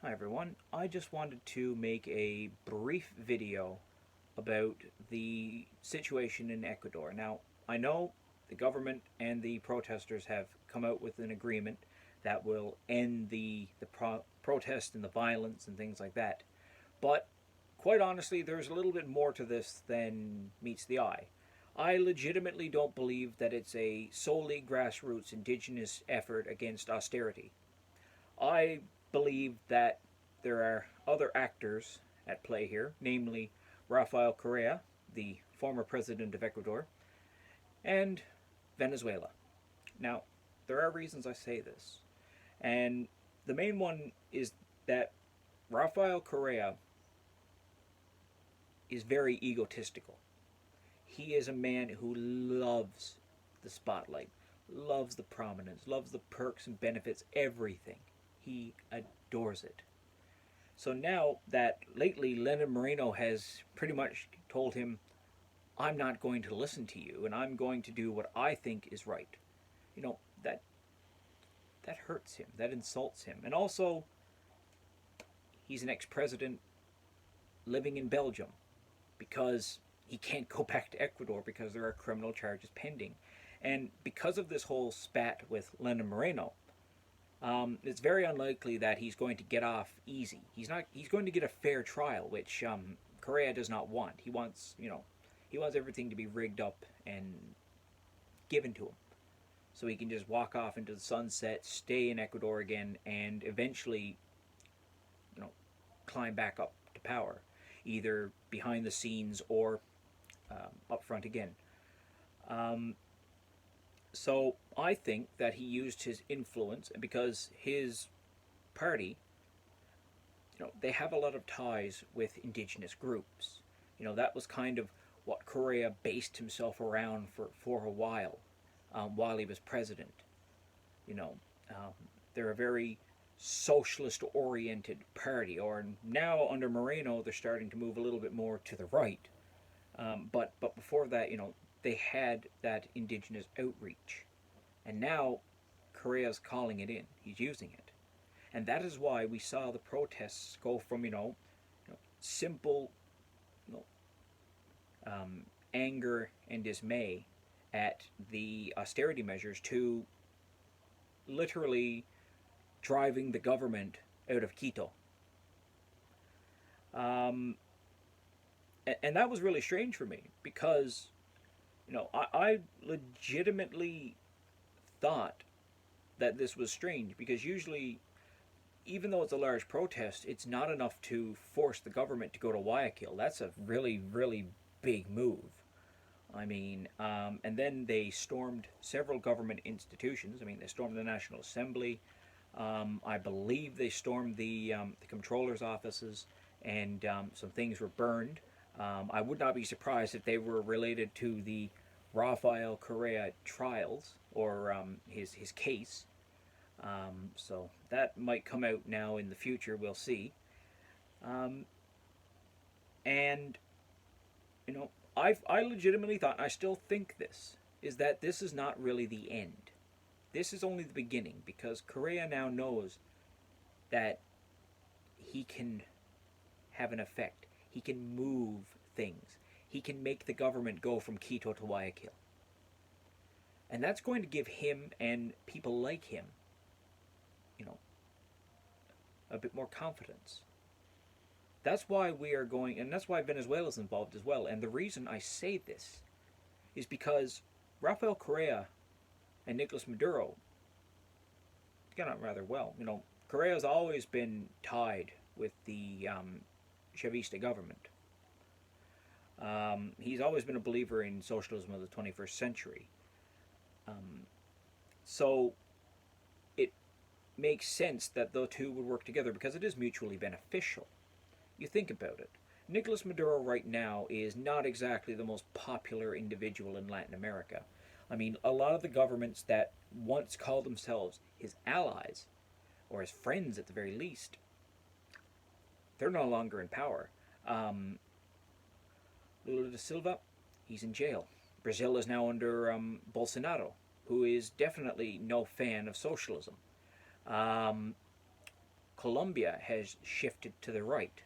Hi everyone, I just wanted to make a brief video about the situation in Ecuador. Now, I know the government and the protesters have come out with an agreement that will end the protest and the violence and things like that. But quite honestly, there's a little bit more to this than meets the eye. I legitimately don't believe that it's a solely grassroots indigenous effort against austerity. I believe that there are other actors at play here, namely Rafael Correa, the former president of Ecuador, and Venezuela. Now, there are reasons I say this, and the main one is that Rafael Correa is very egotistical. He is a man who loves the spotlight, loves the prominence, loves the perks and benefits, everything. He adores it. So now that lately Lenin Moreno has pretty much told him, I'm not going to listen to you and I'm going to do what I think is right. You know, that hurts him, that insults him. And also, he's an ex-president living in Belgium because he can't go back to Ecuador because there are criminal charges pending. And because of this whole spat with Lenin Moreno, it's very unlikely that he's going to get off easy. He's not. He's going to get a fair trial, which Correa does not want. He wants, he wants everything to be rigged up and given to him, so he can just walk off into the sunset, stay in Ecuador again, and eventually, climb back up to power, either behind the scenes or up front again. So I think that he used his influence because his party, they have a lot of ties with indigenous groups. That was kind of what Correa based himself around for a while he was president. You know, they're a very socialist-oriented party, or now under Moreno they're starting to move a little bit more to the right. But before that, they had that indigenous outreach. And now Correa's calling it in. He's using it. And that is why we saw the protests go from, simple you know, anger and dismay at the austerity measures to literally driving the government out of Quito. And that was really strange for me because I legitimately thought that this was strange because usually, even though it's a large protest, it's not enough to force the government to go to Guayaquil. That's a really, really big move. I mean, and then they stormed several government institutions. I mean, they stormed the National Assembly. I believe they stormed the comptroller's offices, and some things were burned. I would not be surprised if they were related to the Rafael Correa trials or his case. So that might come out now in the future. We'll see. And I legitimately thought, and I still think this, is that this is not really the end. This is only the beginning because Correa now knows that he can have an effect. He can move things. He can make the government go from Quito to Guayaquil. And that's going to give him and people like him, a bit more confidence. That's why we are going, and that's why Venezuela's involved as well. And the reason I say this is because Rafael Correa and Nicolas Maduro get on rather well. Correa's always been tied with the Chavista government. He's always been a believer in socialism of the 21st century. So it makes sense that the two would work together because it is mutually beneficial. You think about it. Nicolas Maduro right now is not exactly the most popular individual in Latin America. I mean, a lot of the governments that once called themselves his allies, or his friends at the very least, they're no longer in power. Lula da Silva, he's in jail. Brazil is now under Bolsonaro, who is definitely no fan of socialism. Colombia has shifted to the right.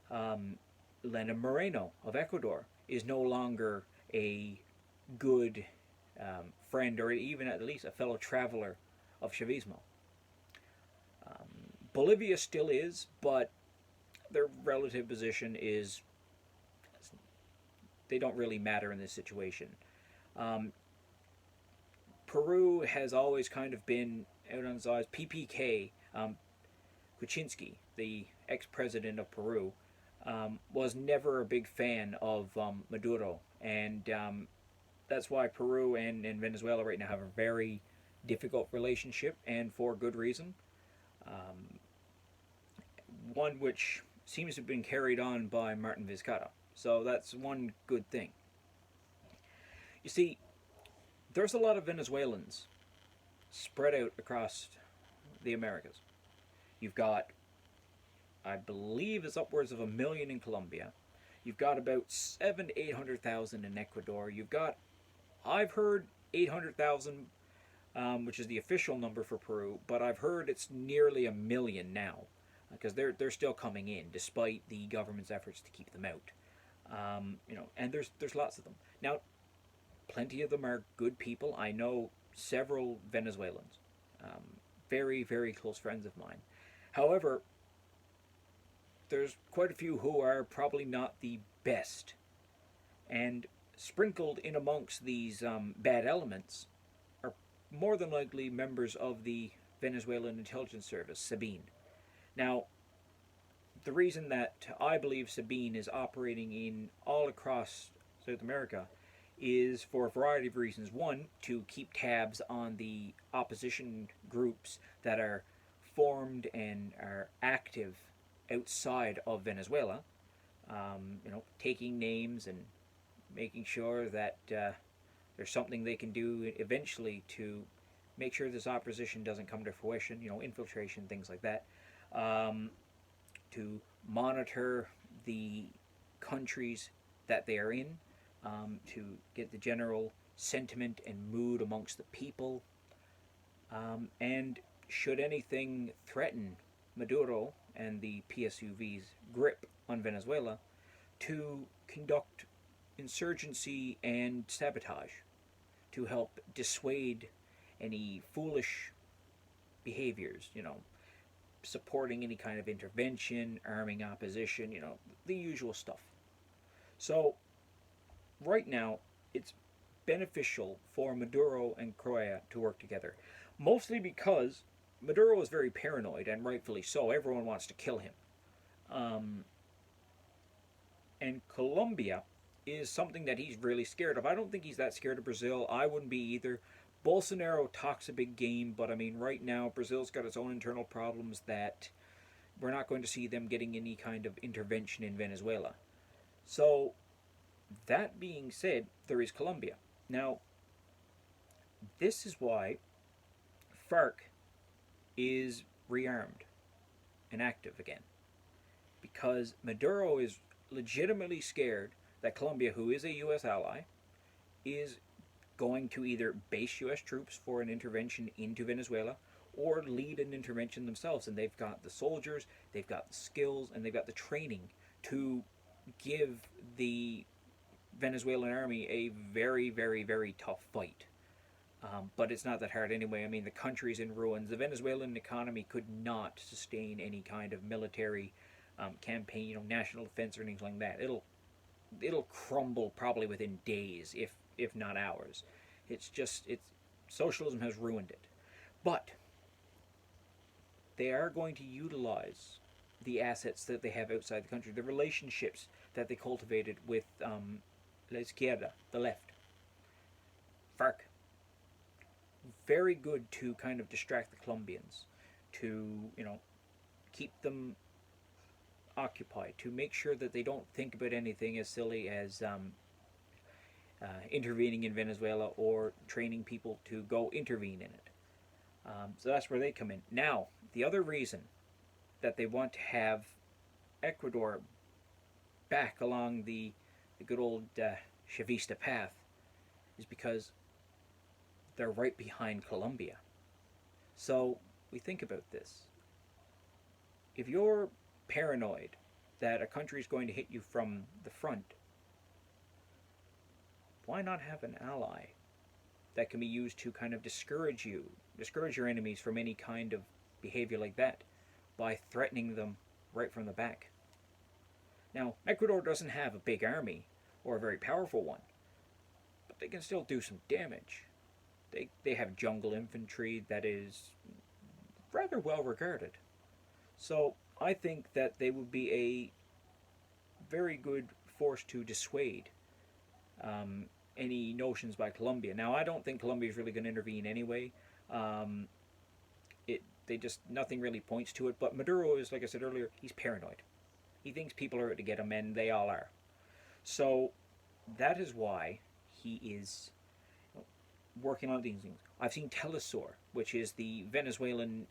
Um, Lenin Moreno of Ecuador is no longer a good friend or even at least a fellow traveler of Chavismo. Bolivia still is, but their relative position is they don't really matter in this situation. Um, Peru has always kind of been out on its eyes. PPK, Kuczynski, the ex-president of Peru, was never a big fan of Maduro, and that's why Peru and Venezuela right now have a very difficult relationship, and for good reason. Um, One which seems to have been carried on by Martin Vizcarra. So that's one good thing. You see, there's a lot of Venezuelans spread out across the Americas. You've got, I believe, it's upwards of 1 million in Colombia. You've got about 700,000 to 800,000 in Ecuador. You've got, I've heard 800,000, which is the official number for Peru, but I've heard it's nearly 1 million now, because they're still coming in despite the government's efforts to keep them out. And there's lots of them now. Plenty of them are good people. I know several Venezuelans, very very close friends of mine. However, there's quite a few who are probably not the best, and sprinkled in amongst these bad elements are more than likely members of the Venezuelan intelligence service, Sabine. Now, the reason that I believe Sabine is operating in all across South America is for a variety of reasons. One, to keep tabs on the opposition groups that are formed and are active outside of Venezuela. Taking names and making sure that there's something they can do eventually to make sure this opposition doesn't come to fruition. Infiltration, things like that. To monitor the countries that they are in, to get the general sentiment and mood amongst the people, and should anything threaten Maduro and the PSUV's grip on Venezuela, to conduct insurgency and sabotage to help dissuade any foolish behaviors, supporting any kind of intervention, arming opposition, the usual stuff. So, right now, it's beneficial for Maduro and Correa to work together. Mostly because Maduro is very paranoid, and rightfully so. Everyone wants to kill him. And Colombia is something that he's really scared of. I don't think he's that scared of Brazil. I wouldn't be either. Bolsonaro talks a big game, but I mean, right now, Brazil's got its own internal problems that we're not going to see them getting any kind of intervention in Venezuela. So, that being said, there is Colombia. Now, this is why FARC is rearmed and active again. Because Maduro is legitimately scared that Colombia, who is a U.S. ally, is going to either base U.S. troops for an intervention into Venezuela or lead an intervention themselves. And they've got the soldiers, they've got the skills, and they've got the training to give the Venezuelan army a very, very, very tough fight. But it's not that hard anyway. I mean, the country's in ruins. The Venezuelan economy could not sustain any kind of military campaign, national defense or anything like that. It'll crumble probably within days, if not hours. It's socialism has ruined it. But they are going to utilize the assets that they have outside the country, the relationships that they cultivated with la izquierda, the left, FARC. Very good to kind of distract the Colombians, to keep them occupied, to make sure that they don't think about anything as silly as intervening in Venezuela or training people to go intervene in it. So that's where they come in. Now, the other reason that they want to have Ecuador back along the good old Chavista path is because they're right behind Colombia. So we think about this. if you're paranoid that a country is going to hit you from the front, why not have an ally that can be used to kind of discourage your enemies from any kind of behavior like that by threatening them right from the back? Now, Ecuador doesn't have a big army or a very powerful one, but they can still do some damage. They have jungle infantry that is rather well regarded. So I think that they would be a very good force to dissuade any notions by Colombia. Now, I don't think Colombia is really going to intervene anyway. Um, nothing really points to it. But Maduro is, like I said earlier, he's paranoid. He thinks people are out to get him, and they all are. So that is why he is working on these things. I've seen Telesur, which is the Venezuelan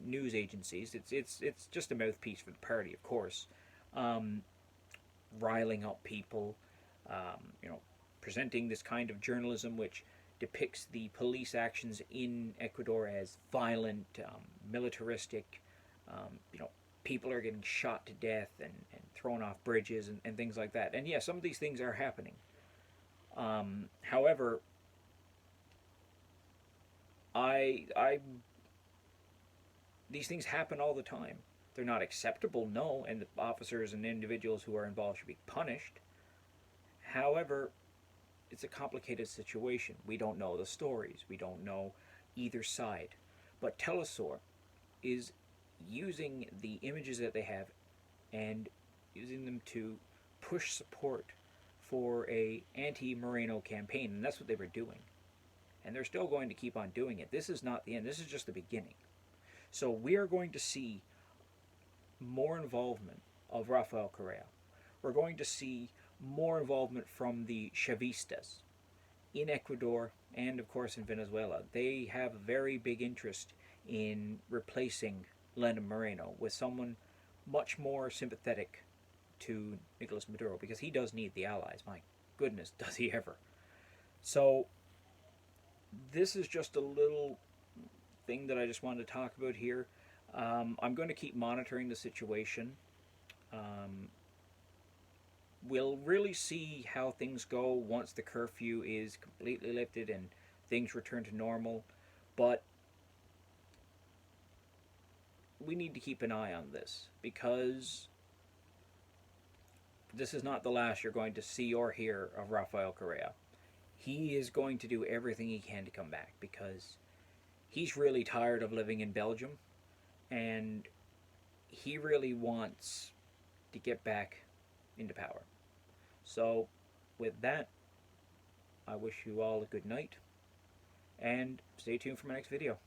news agencies. It's just a mouthpiece for the party, of course, riling up people. Presenting this kind of journalism which depicts the police actions in Ecuador as violent, militaristic. People are getting shot to death and thrown off bridges and things like that. And yeah, some of these things are happening. However, these things happen all the time. They're not acceptable, no, and the officers and individuals who are involved should be punished. However, it's a complicated situation. We don't know the stories. We don't know either side. But Telesur is using the images that they have and using them to push support for a anti-Moreno campaign, and that's what they were doing. And they're still going to keep on doing it. This is not the end. This is just the beginning. So we are going to see more involvement of Rafael Correa. We're going to see more involvement from the Chavistas in Ecuador and, of course, in Venezuela. They have a very big interest in replacing Lenin Moreno with someone much more sympathetic to Nicolas Maduro, because he does need the allies. My goodness, does he ever. So this is just a little thing that I just wanted to talk about here. I'm going to keep monitoring the situation. We'll really see how things go once the curfew is completely lifted and things return to normal. But we need to keep an eye on this, because this is not the last you're going to see or hear of Rafael Correa. He is going to do everything he can to come back, because he's really tired of living in Belgium, and he really wants to get back into power. So, with that, I wish you all a good night, and stay tuned for my next video.